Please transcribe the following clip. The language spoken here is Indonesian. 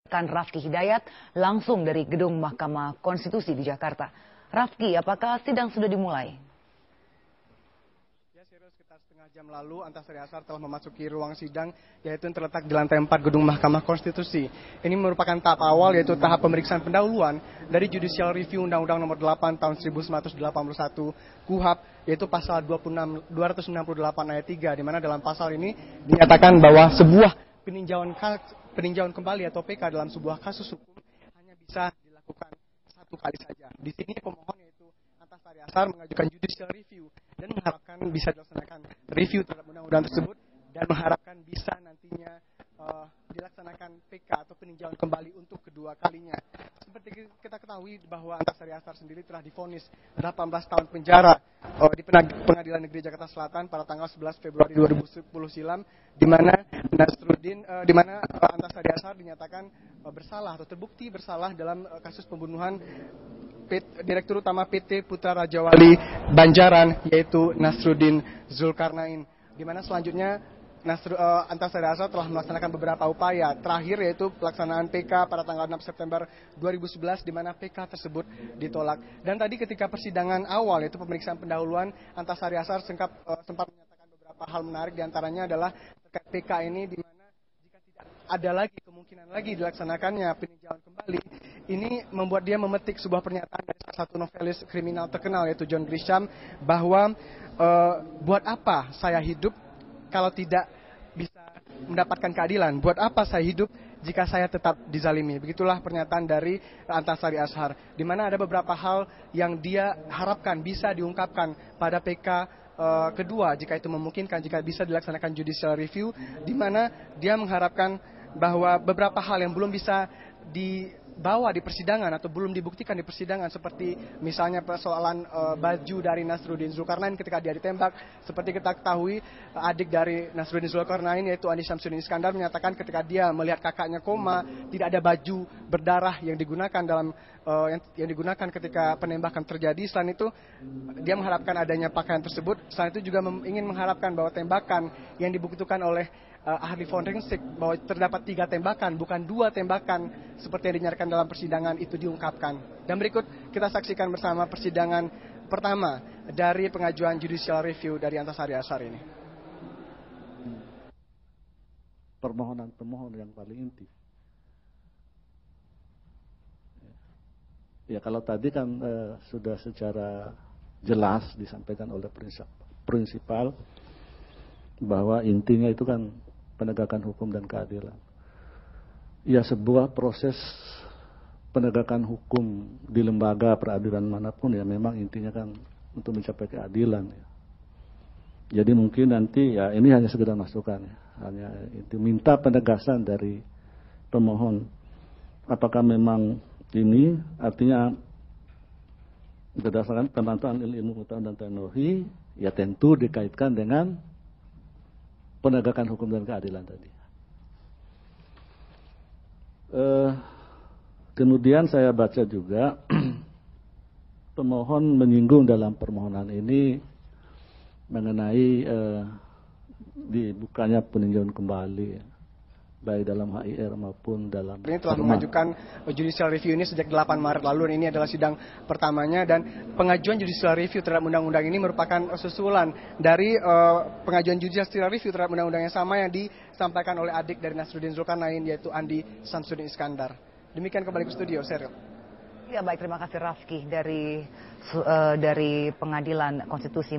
Kan Rafki Hidayat langsung dari gedung Mahkamah Konstitusi di Jakarta. Rafki, apakah sidang sudah dimulai? Ya, sekitar setengah jam lalu Antasari Azhar telah memasuki ruang sidang, yaitu yang terletak di lantai 4 gedung Mahkamah Konstitusi. Ini merupakan tahap awal, yaitu tahap pemeriksaan pendahuluan dari Judicial Review Undang-Undang Nomor 8 Tahun 1981 KUHP, yaitu pasal 268 ayat 3, di mana dalam pasal ini dinyatakan bahwa sebuah peninjauan kembali atau PK dalam sebuah kasus hukum hanya bisa dilakukan satu kali saja. Di sini pemohon yaitu Antasari Azhar mengajukan judicial review dan mengharapkan bisa dilaksanakan review terhadap undang-undang tersebut dan mengharapkan bisa nantinya dilaksanakan PK atau peninjauan kembali untuk kedua kalinya. Seperti kita ketahui bahwa Antasari Azhar sendiri telah divonis 18 tahun penjara di Pengadilan Negeri Jakarta Selatan pada tanggal 11 Februari 2010 silam, di mana Antasari Azhar dinyatakan bersalah atau terbukti bersalah dalam kasus pembunuhan Direktur Utama PT Putra Raja Wali Banjaran, yaitu Nasruddin Zulkarnain, di mana selanjutnya Antasari Azhar telah melaksanakan beberapa upaya, terakhir yaitu pelaksanaan PK pada tanggal 6 September 2011, di mana PK tersebut ditolak. Dan tadi ketika persidangan awal, yaitu pemeriksaan pendahuluan, Antasari Azhar sempat menyatakan beberapa hal menarik, diantaranya adalah terkait PK ini, di mana jika tidak ada lagi kemungkinan lagi dilaksanakannya peninjauan kembali, ini membuat dia memetik sebuah pernyataan dari salah satu novelis kriminal terkenal, yaitu John Grisham, bahwa buat apa saya hidup kalau tidak bisa mendapatkan keadilan? Buat apa saya hidup jika saya tetap dizalimi? Begitulah pernyataan dari Antasari Azhar, di mana ada beberapa hal yang dia harapkan bisa diungkapkan pada PK kedua, jika itu memungkinkan, jika bisa dilaksanakan judicial review, di mana dia mengharapkan bahwa beberapa hal yang belum bisa dibawa di persidangan atau belum dibuktikan di persidangan, seperti misalnya persoalan baju dari Nasruddin Zulkarnain ketika dia ditembak. Seperti kita ketahui, adik dari Nasruddin Zulkarnain yaitu Andi Syamsuddin Iskandar menyatakan ketika dia melihat kakaknya koma, tidak ada baju berdarah yang digunakan yang digunakan ketika penembakan terjadi. Selain itu, dia mengharapkan adanya pakaian tersebut. Selain itu juga ingin mengharapkan bahwa tembakan yang dibuktikan oleh ahli forensik bahwa terdapat 3 tembakan, bukan 2 tembakan seperti yang dinyatakan dalam persidangan, itu diungkapkan. Dan berikut kita saksikan bersama persidangan pertama dari pengajuan judicial review dari Antasari Azhar ini. Permohonan pemohon yang paling inti. Ya, kalau tadi kan sudah secara jelas disampaikan oleh prinsipal bahwa intinya itu kan penegakan hukum dan keadilan. Ya, sebuah proses penegakan hukum di lembaga peradilan manapun ya memang intinya kan untuk mencapai keadilan ya. Jadi mungkin nanti ya ini hanya sekedar masukan ya, hanya itu minta penegasan dari pemohon. Apakah memang ini artinya berdasarkan pemantauan ilmu pengetahuan dan teknologi, ya tentu dikaitkan dengan penegakan hukum dan keadilan tadi. Kemudian saya baca juga pemohon menyinggung dalam permohonan ini mengenai dibukanya peninjauan kembali, baik dalam HIR maupun dalam ini telah mengajukan judicial review ini sejak 8 Maret lalu. Ini adalah sidang pertamanya, dan pengajuan judicial review terhadap undang-undang ini merupakan susulan dari pengajuan judicial review terhadap undang-undang yang sama yang disampaikan oleh adik dari Nasruddin Zulkarnain, yaitu Andi Syamsuddin Iskandar. Demikian kembali ke studio, Sheryl. Ya, baik, terima kasih Rafki dari Pengadilan Konstitusi